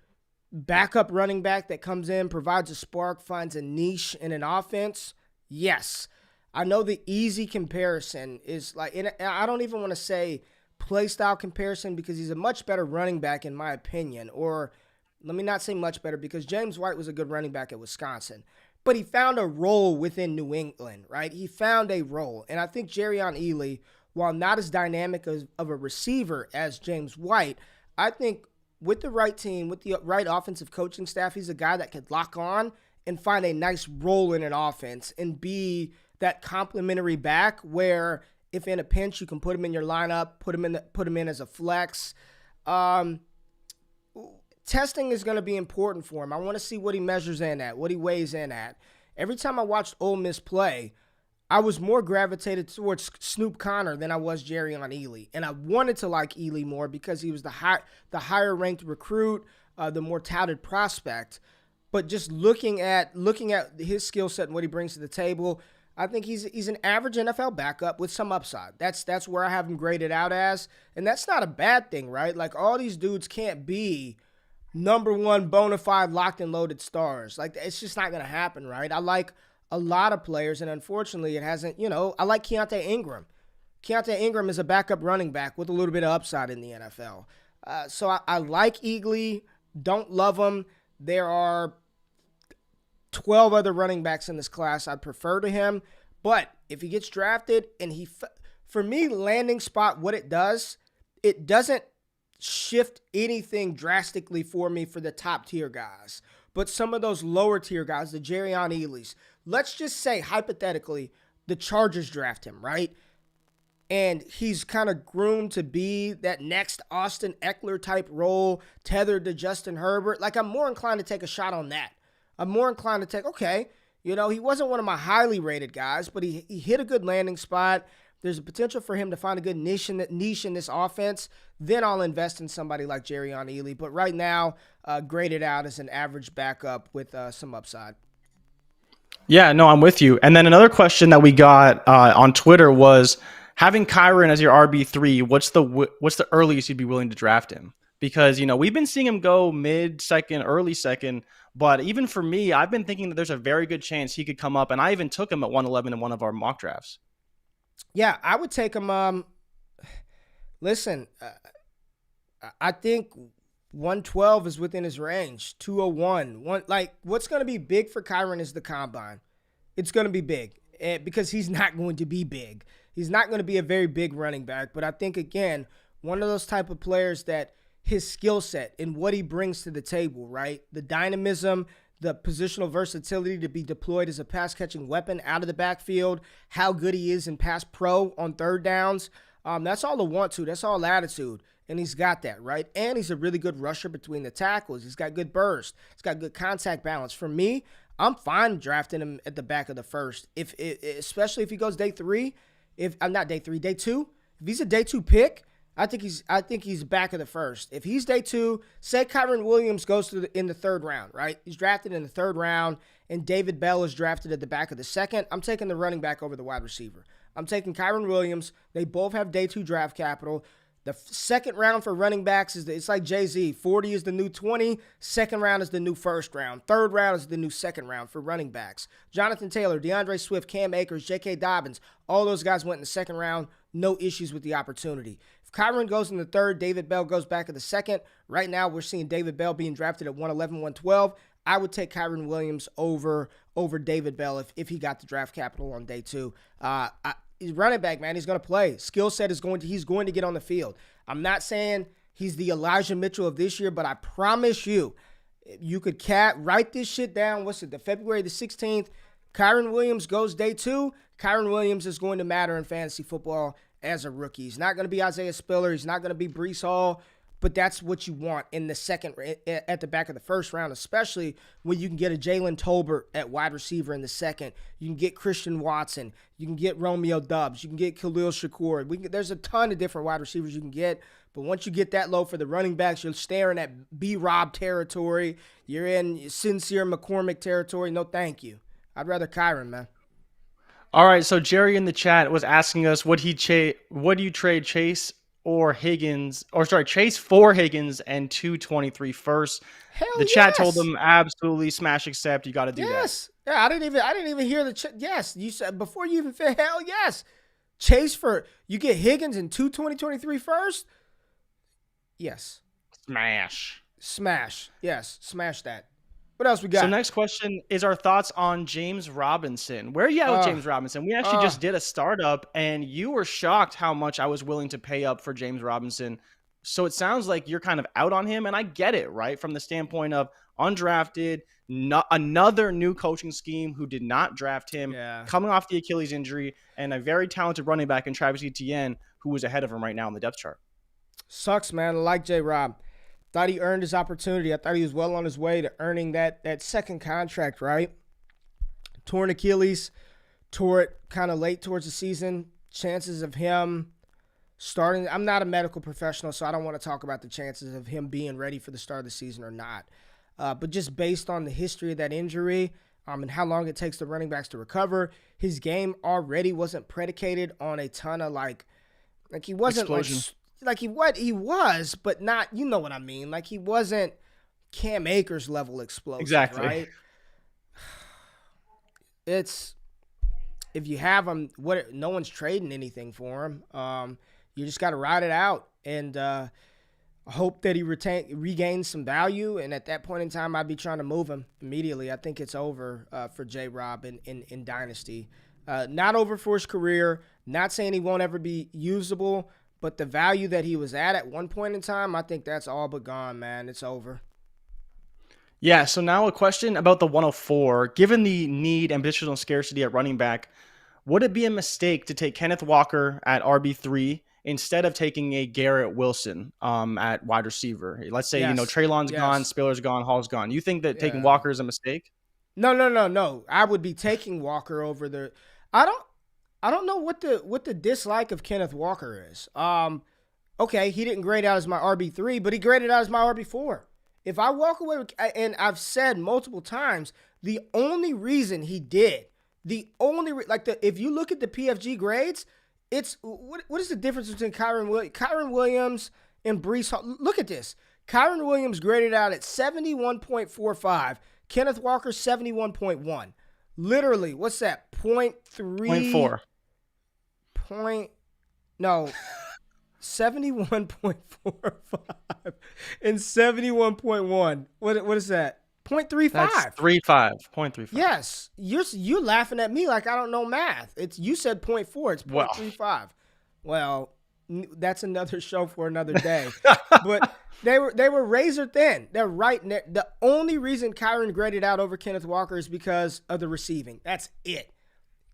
backup running back that comes in, provides a spark, finds a niche in an offense? Yes. I know the easy comparison is like, and I don't even want to say play style comparison because he's a much better running back in my opinion. Or let me not say much better because James White was a good running back at Wisconsin. But he found a role within New England, right? He found a role. And I think Jerrion Ealy, while not as dynamic of a receiver as James White, I think with the right team, with the right offensive coaching staff, he's a guy that could lock on and find a nice role in an offense and be that complementary back where if in a pinch you can put him in your lineup, put him in as a flex. Testing is going to be important for him. I want to see what he measures in at, what he weighs in at. Every time I watched Ole Miss play, I was more gravitated towards Snoop Connor than I was Jerrion Ealy. And I wanted to like Ealy more because he was the higher ranked recruit, the more touted prospect. But just looking at his skill set and what he brings to the table, I think he's an average NFL backup with some upside. That's where I have him graded out as. And that's not a bad thing, right? Like all these dudes can't be number one bona fide locked and loaded stars. Like it's just not going to happen, right? I like a lot of players, and unfortunately it hasn't, I like Keontae Ingram. Keontae Ingram is a backup running back with a little bit of upside in the NFL. So I like Ealy, don't love him. There are 12 other running backs in this class I'd prefer to him. But if he gets drafted and for me, landing spot, what it doesn't shift anything drastically for me for the top tier guys. But some of those lower tier guys, the Jerrion Ealys, let's just say hypothetically, the Chargers draft him, right? And he's kind of groomed to be that next Austin Eckler type role, tethered to Justin Herbert. Like, I'm more inclined to take a shot on that. I'm more inclined to take, okay, he wasn't one of my highly rated guys, but he hit a good landing spot. There's a potential for him to find a good niche in this offense. Then I'll invest in somebody like Jerrion Ealy. But right now, graded out as an average backup with some upside. Yeah, no, I'm with you. And then another question that we got on Twitter was, having Kyron as your RB3, what's the earliest you'd be willing to draft him? Because, we've been seeing him go mid-second, early second. But even for me, I've been thinking that there's a very good chance he could come up. And I even took him at 111 in one of our mock drafts. Yeah, I would take him. Listen, I think 112 is within his range. 201. What's going to be big for Kyren is the combine. It's going to be big because he's not going to be big. He's not going to be a very big running back. But I think, again, one of those type of players that his skill set and what he brings to the table, right? The dynamism, the positional versatility to be deployed as a pass-catching weapon out of the backfield, how good he is in pass pro on third downs. That's all the want to. That's all attitude. And he's got that, right? And he's a really good rusher between the tackles. He's got good burst. He's got good contact balance. For me, I'm fine drafting him at the back of the first, especially if he goes day 3. If I'm not day 3, day 2. If he's a day 2 pick, I think he's back of the first. If he's day 2, say Kyren Williams goes in the third round, right? He's drafted in the third round, and David Bell is drafted at the back of the second. I'm taking the running back over the wide receiver. I'm taking Kyren Williams. They both have day 2 draft capital. The second round for running backs it's like Jay-Z. 40 is the new 20. Second round is the new first round. Third round is the new second round for running backs. Jonathan Taylor, DeAndre Swift, Cam Akers, J.K. Dobbins, all those guys went in the second round. No issues with the opportunity. If Kyren goes in the third, David Bell goes back in the second. Right now, we're seeing David Bell being drafted at 111, 112. I would take Kyren Williams over David Bell if he got the draft capital on day 2. He's running back, man. He's going to play. Skill set he's going to get on the field. I'm not saying he's the Elijah Mitchell of this year, but I promise you could write this shit down. What's it? The February the 16th. Kyren Williams goes day 2. Kyren Williams is going to matter in fantasy football as a rookie. He's not going to be Isaiah Spiller. He's not going to be Breece Hall. But that's what you want in the second, at the back of the first round, especially when you can get a Jalen Tolbert at wide receiver in the second. You can get Christian Watson. You can get Romeo Doubs. You can get Khalil Shakur. There's a ton of different wide receivers you can get. But once you get that low for the running backs, you're staring at B-Rob territory. You're in Sincere McCormick territory. No, thank you. I'd rather Kyren, man. All right, so Jerry in the chat was asking us, would you trade Chase for Higgins and 223 first? The chat told them absolutely smash accept. You got to do that. Yes. Yeah, I didn't even hear the chat. Yes, you said before you even said hell yes. Chase you get Higgins and 223 first? Yes. Smash. Yes, smash that. What else we got? So next question is our thoughts on James Robinson. Where are you at with James Robinson? We actually just did a startup, and you were shocked how much I was willing to pay up for James Robinson. So it sounds like you're kind of out on him, and I get it, right? From the standpoint of undrafted, another new coaching scheme who did not draft him, coming off the Achilles injury, and a very talented running back in Travis Etienne, who is ahead of him right now on the depth chart. Sucks, man. I like J-Rob. Thought he earned his opportunity. I thought he was well on his way to earning that second contract, right? Torn Achilles, tore it kind of late towards the season. Chances of him starting, I'm not a medical professional, so I don't want to talk about the chances of him being ready for the start of the season or not. But just based on the history of that injury and how long it takes the running backs to recover, his game already wasn't predicated on a ton of like he wasn't explosion. He was, but not, you know what I mean. Like he wasn't Cam Akers level explosive. Exactly. Right? It's, if you have him, no one's trading anything for him. You just got to ride it out and hope that he regains some value. And at that point in time, I'd be trying to move him immediately. I think it's over for J-Rob in Dynasty. Not over for his career. Not saying he won't ever be usable. But the value that he was at one point in time, I think that's all but gone, man. It's over. Yeah, so now a question about the 104. Given the need and positional scarcity at running back, would it be a mistake to take Kenneth Walker at RB3 instead of taking a Garrett Wilson at wide receiver? Let's say, Treylon's gone, Spiller's gone, Hall's gone. You think that taking Walker is a mistake? No. I would be taking Walker over the – I don't know what the dislike of Kenneth Walker is. Okay, he didn't grade out as my RB3, but he graded out as my RB4. If I walk away with, and I've said multiple times, the only reason he did, if you look at the PFG grades, it's what is the difference between Kyren Williams and Breece Hall? Look at this. Kyren Williams graded out at 71.45. Kenneth Walker 71.1. Literally, what's that? 0.3? 0.4. No. 71.45 and 71.1. What is that? 0.35. That's 0.35. Yes, you're laughing at me like I don't know math. You said 0.4. It's 0.35. Well, that's another show for another day. But they were razor thin. They're right. The only reason Kyren graded out over Kenneth Walker is because of the receiving. That's it.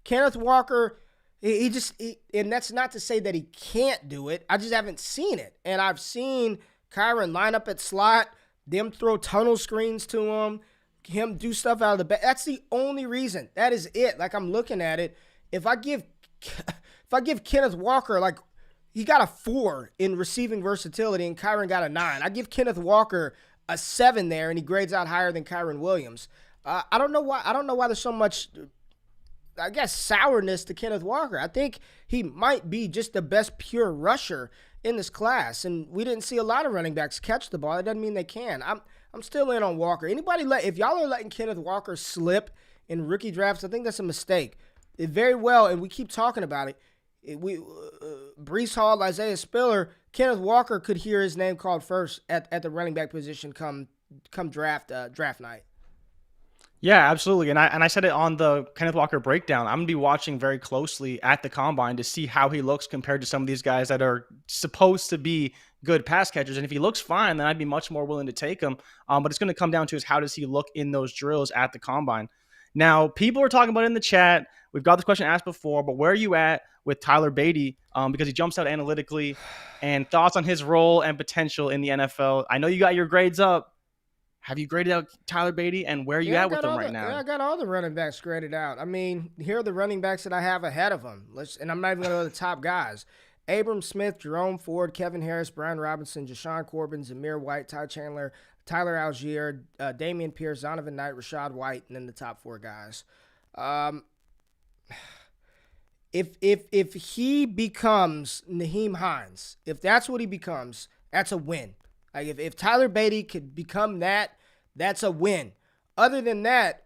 Kenneth Walker, and that's not to say that he can't do it. I just haven't seen it. And I've seen Kyren line up at slot, them throw tunnel screens to him do stuff out of the back. That's the only reason. That is it. Like, I'm looking at it. If I give Kenneth Walker, like, he got a 4 in receiving versatility and Kyren got a 9. I give Kenneth Walker a 7 there, and he grades out higher than Kyren Williams. I don't know why there's so much, I guess, sourness to Kenneth Walker. I think he might be just the best pure rusher in this class, and we didn't see a lot of running backs catch the ball. That doesn't mean they can. I'm still in on Walker. If y'all are letting Kenneth Walker slip in rookie drafts, I think that's a mistake. It very well, and we keep talking about it. Breece Hall, Isaiah Spiller, Kenneth Walker could hear his name called first at the running back position come draft night. Yeah, absolutely. And I said it on the Kenneth Walker breakdown. I'm going to be watching very closely at the combine to see how he looks compared to some of these guys that are supposed to be good pass catchers. And if he looks fine, then I'd be much more willing to take him. But it's going to come down to is how does he look in those drills at the combine. Now, people are talking about it in the chat. We've got this question asked before, but where are you at with Tyler Beatty? Because he jumps out analytically, and thoughts on his role and potential in the NFL. I know you got your grades up. Have you graded out Tyler Beatty, and where are you at with him right now? Yeah, I got all the running backs graded out. I mean, here are the running backs that I have ahead of him. And I'm not even going to go to the top guys. Abram Smith, Jerome Ford, Kevin Harris, Brian Robinson, Jashawn Corbin, Zamir White, Ty Chandler, Tyler Algier, Damian Pierce, Zonovan Knight, Rashad White, and then the top 4 guys. If he becomes Nyheim Hines, if that's what he becomes, that's a win. Like, if Tyler Beatty could become that, that's a win. Other than that,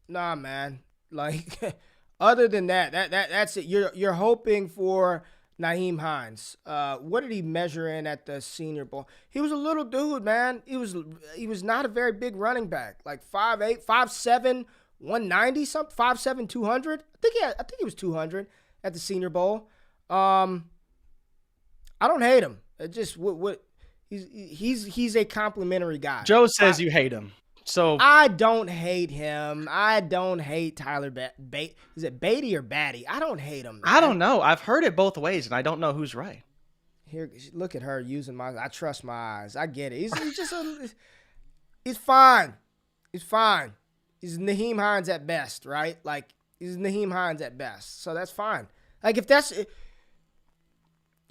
nah, man. Like, other than that's it. You're hoping for Nyheim Hines. What did he measure in at the Senior Bowl? He was a little dude, man. He was not a very big running back. Like 5'8", 5'7", 190 something, 5'7", 200. I think he was 200 at the Senior Bowl. I don't hate him. It just he's a complimentary guy. Joe says you hate him. So I don't hate him. I don't hate Tyler Is it Beatty or Batty? I don't hate him, man. I don't know. I've heard it both ways, and I don't know who's right. Here, look at her using I trust my eyes. I get it. He's just he's fine. He's fine. He's Nyheim Hines at best, right? Like, he's Nyheim Hines at best. So that's fine. Like, if that's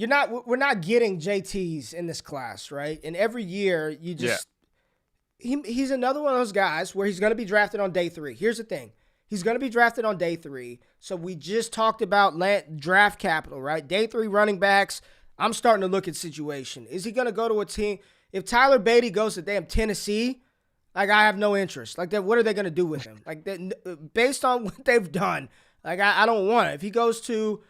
we're not getting JTs in this class, right? And every year you just he's another one of those guys where he's going to be drafted on day 3. Here's the thing. He's going to be drafted on day 3. So we just talked about draft capital, right? Day 3 running backs. I'm starting to look at situation. Is he going to go to a team? If Tyler Beatty goes to damn Tennessee, like, I have no interest. Like, what are they going to do with him? Like, based on what they've done, like, I don't want it. If he goes to,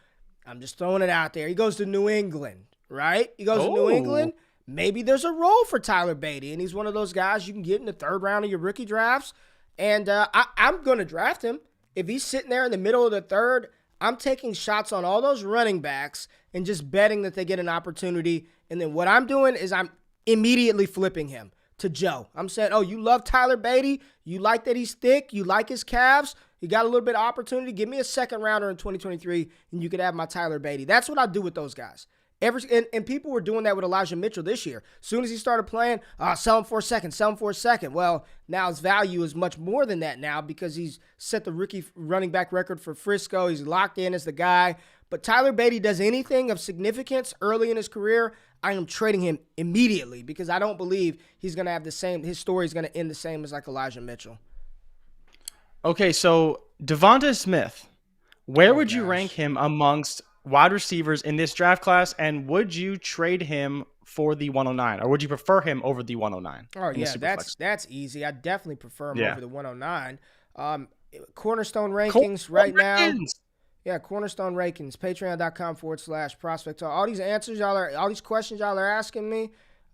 I'm just throwing it out there, he goes to New England, right? He goes to New England, maybe there's a role for Tyler Beatty, and he's one of those guys you can get in the 3rd round of your rookie drafts, and I'm going to draft him. If he's sitting there in the middle of the 3rd, I'm taking shots on all those running backs and just betting that they get an opportunity, and then what I'm doing is I'm immediately flipping him to Joe. I'm saying, oh, you love Tyler Beatty? You like that he's thick? You like his calves? He got a little bit of opportunity? Give me a 2nd rounder in 2023, and you could have my Tyler Beatty. That's what I do with those guys. And people were doing that with Elijah Mitchell this year. As soon as he started playing, sell him for a second. Well, now his value is much more than that now because he's set the rookie running back record for Frisco. He's locked in as the guy. But Tyler Beatty does anything of significance early in his career, I am trading him immediately because I don't believe he's going to have his story is going to end the same as like Elijah Mitchell. Okay, so Devonta Smith, where would you rank him amongst wide receivers in this draft class, and would you trade him for the 109, or would you prefer him over the 109? Oh, yeah, that's easy. I definitely prefer him over the 109. Cornerstone rankings right now. Yeah, Cornerstone Rankings, patreon.com/prospect. All these answers all these questions y'all are asking me,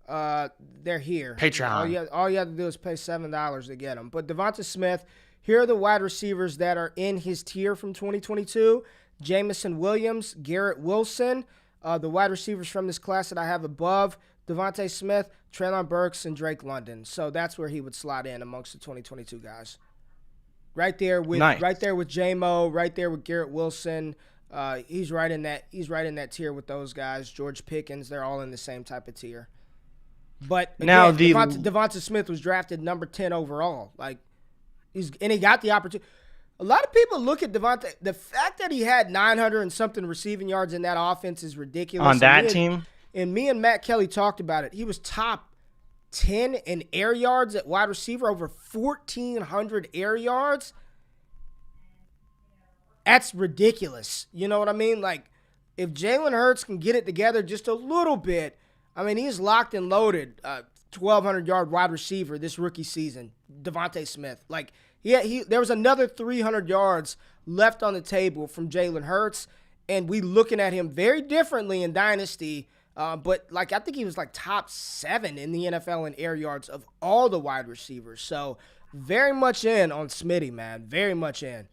they're here. Patreon. All you have to do is pay $7 to get them. But Devonta Smith, here are the wide receivers that are in his tier from 2022. Jamison Williams, Garrett Wilson, the wide receivers from this class that I have above, Devonta Smith, Treylon Burks, and Drake London. So that's where he would slot in amongst the 2022 guys. Right there with J-Mo, right there with Garrett Wilson. He's right in that tier with those guys. George Pickens, they're all in the same type of tier. But again, now Devonta Smith was drafted number 10 overall. He got the opportunity. A lot of people look at Devonta. The fact that he had 900 and something receiving yards in that offense is ridiculous. On that team? And me and Matt Kelly talked about it. He was top 10 in air yards at wide receiver, over 1,400 air yards. That's ridiculous. You know what I mean? If Jalen Hurts can get it together just a little bit, I mean, he's locked and loaded, 1,200-yard wide receiver this rookie season, Devonta Smith. There was another 300 yards left on the table from Jalen Hurts, and we looking at him very differently in Dynasty. But I think he was top 7 in the NFL in air yards of all the wide receivers. So very much in on Smitty, man. Very much in.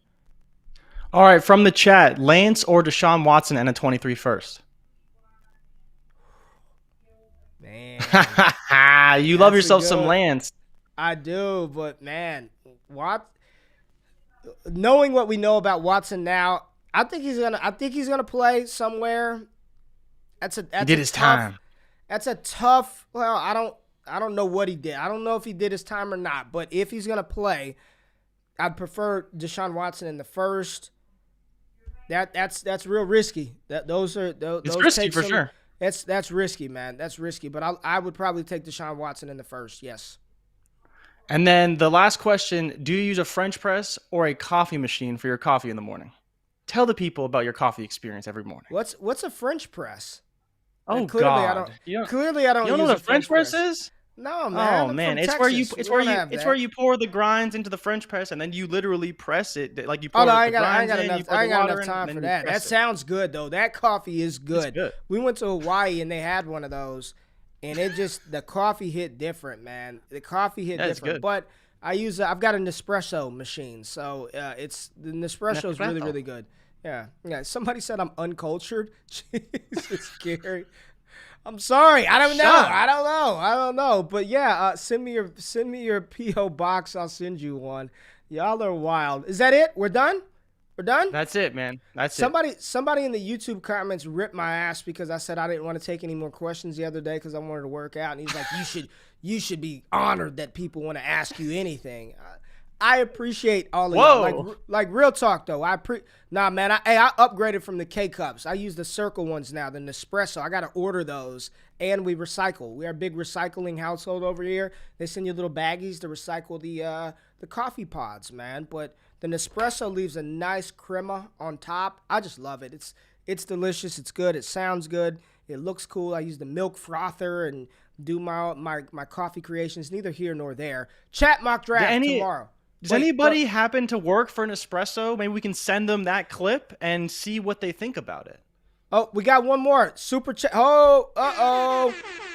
All right, from the chat, Lance or Deshaun Watson and a 23 first? Man. You love yourself some Lance. I do, but man, knowing what we know about Watson now, I think he's gonna play somewhere. He did his time. That's a tough. Well, I don't know what he did. I don't know if he did his time or not. But if he's gonna play, I'd prefer Deshaun Watson in the first. That's real risky. Those risky for sure. That's risky, man. That's risky. But I would probably take Deshaun Watson in the first. Yes. And then the last question: do you use a French press or a coffee machine for your coffee in the morning? Tell the people about your coffee experience every morning. What's a French press? Oh, God! I don't you don't know what a French press is? No, man. Oh, man! It's where you pour the grinds into the French press, and then you literally press it. You pour I ain't got enough time for that. That sounds good though. That coffee is good. It's good. We went to Hawaii and they had one of those, and the coffee hit different, man. The coffee hit different. But I've got a Nespresso machine, so the Nespresso is really, really good. Yeah. Somebody said I'm uncultured. Jesus, Gary. I'm sorry. I don't know. But yeah, send me your PO box. I'll send you one. Y'all are wild. Is that it? We're done. That's it, man. That's it. Somebody in the YouTube comments ripped my ass because I said I didn't want to take any more questions the other day because I wanted to work out, and he's like, you should be honored that people want to ask you anything. I appreciate all of y'all. Real talk though. I upgraded from the K-Cups. I use the circle ones now, the Nespresso. I got to order those, and we recycle. We are a big recycling household over here. They send you little baggies to recycle the coffee pods, man. But the Nespresso leaves a nice crema on top. I just love it. It's delicious. It's good. It sounds good. It looks cool. I use the milk frother and do my coffee creations. Neither here nor there. Chat mock draft tomorrow. Does anybody happen to work for Nespresso? Maybe we can send them that clip and see what they think about it. Oh, we got one more super chat. Oh,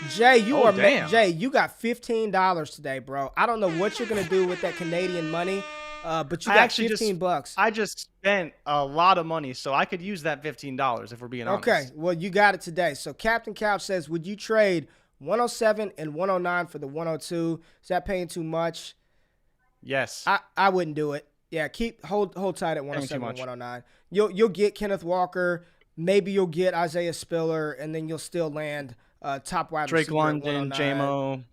Jay, you got $15 today, bro. I don't know what you're gonna do with that Canadian money, but you got $15. I just spent a lot of money, so I could use that $15 if we're being honest. Okay, well you got it today. So Captain Couch says, would you trade 107 and 109 for the 102? Is that paying too much? Yes. I wouldn't do it. Yeah, hold tight at 107 and 109. You'll get Kenneth Walker, maybe you'll get Isaiah Spiller, and then you'll still land top wide receiver. Drake London, J-Mo,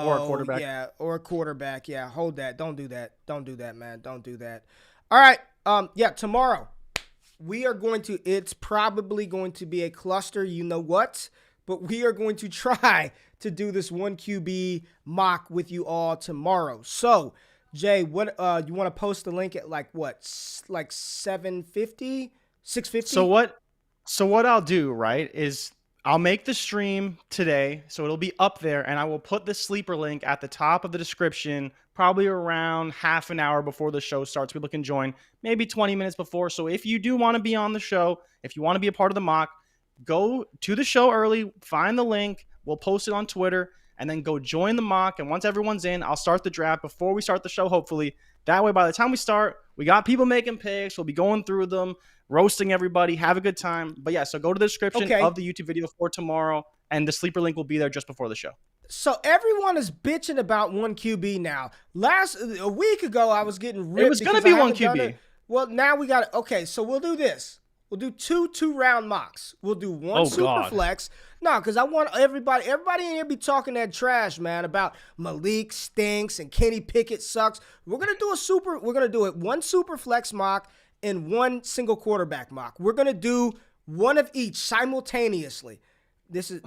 or a quarterback. Yeah, or a quarterback. Yeah, hold that. Don't do that. Don't do that, man. Don't do that. All right. Tomorrow it's probably going to be a cluster, you know what? But we are going to try to do this one QB mock with you all tomorrow. So, Jay, what you want to post the link at like 7:50, 6:50? So what I'll do, right, is I'll make the stream today, so it'll be up there, and I will put the sleeper link at the top of the description, probably around half an hour before the show starts. People can join maybe 20 minutes before. So if you do want to be on the show, if you want to be a part of the mock, go to the show early, find the link, we'll post it on Twitter, and then go join the mock. And once everyone's in, I'll start the draft before we start the show, hopefully. That way, by the time we start, we got people making picks. We'll be going through them, roasting everybody, have a good time. But yeah, so go to the description of the YouTube video for tomorrow, and the sleeper link will be there just before the show. So everyone is bitching about one QB now. A week ago, I was getting ripped. It was going to be one QB. Well, now we got it. Okay, so we'll do this. We'll do two-round mocks. We'll do one super flex. No, because I want everybody in here be talking that trash, man, about Malik stinks and Kenny Pickett sucks. We're gonna do one super flex mock and one single quarterback mock. We're gonna do one of each simultaneously. This is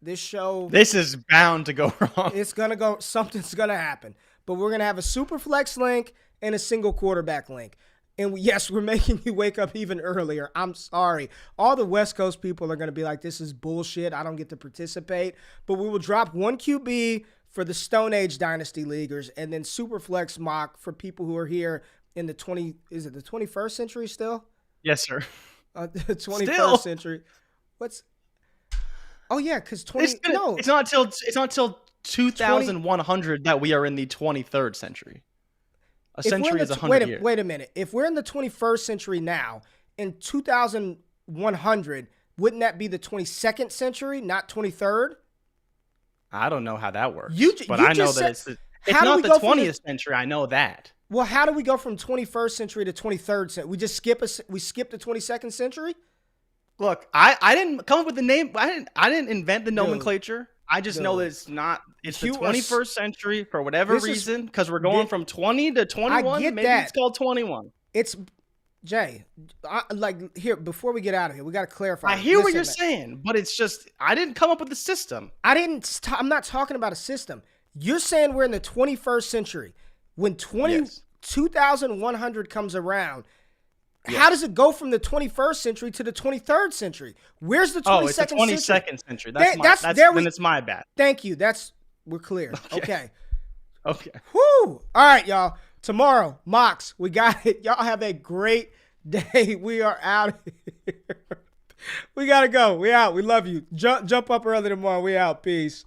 this show. This is bound to go wrong. It's gonna go. Something's gonna happen. But we're gonna have a super flex link and a single quarterback link. And yes, we're making you wake up even earlier. I'm sorry. All the West Coast people are going to be like, this is bullshit. I don't get to participate. But we will drop one QB for the Stone Age Dynasty Leaguers and then Superflex mock for people who are here in the 21st century still? Yes, sir. The 21st century. Oh, yeah, because it's not until 2100 that we are in the 23rd century. A century is 100 years. Wait a minute. If we're in the 21st century now, in 2100, wouldn't that be the 22nd century, not 23rd? I don't know how that works. But I know that it's not the 20th century. I know that. Well, how do we go from 21st century to 23rd century? We skip the 22nd century? Look, I didn't come up with the name. I didn't invent the nomenclature. I just know that it's the 21st century for whatever reason, because we're going from 20 to 21. Maybe it's called 21. It's, Jay, here, before we get out of here, we got to clarify. I hear what you're saying, but it's just, I didn't come up with the system. I'm not talking about a system. You're saying we're in the 21st century. When 2100 comes around, how does it go from the 21st century to the 23rd century? Where's the 22nd century? Oh, it's the 22nd century. Then it's my bad. Thank you. We're clear. Okay. Okay. Whoo! All right, y'all. Tomorrow, mocks. We got it. Y'all have a great day. We are out of here. We got to go. We out. We love you. Jump up early tomorrow. We out. Peace.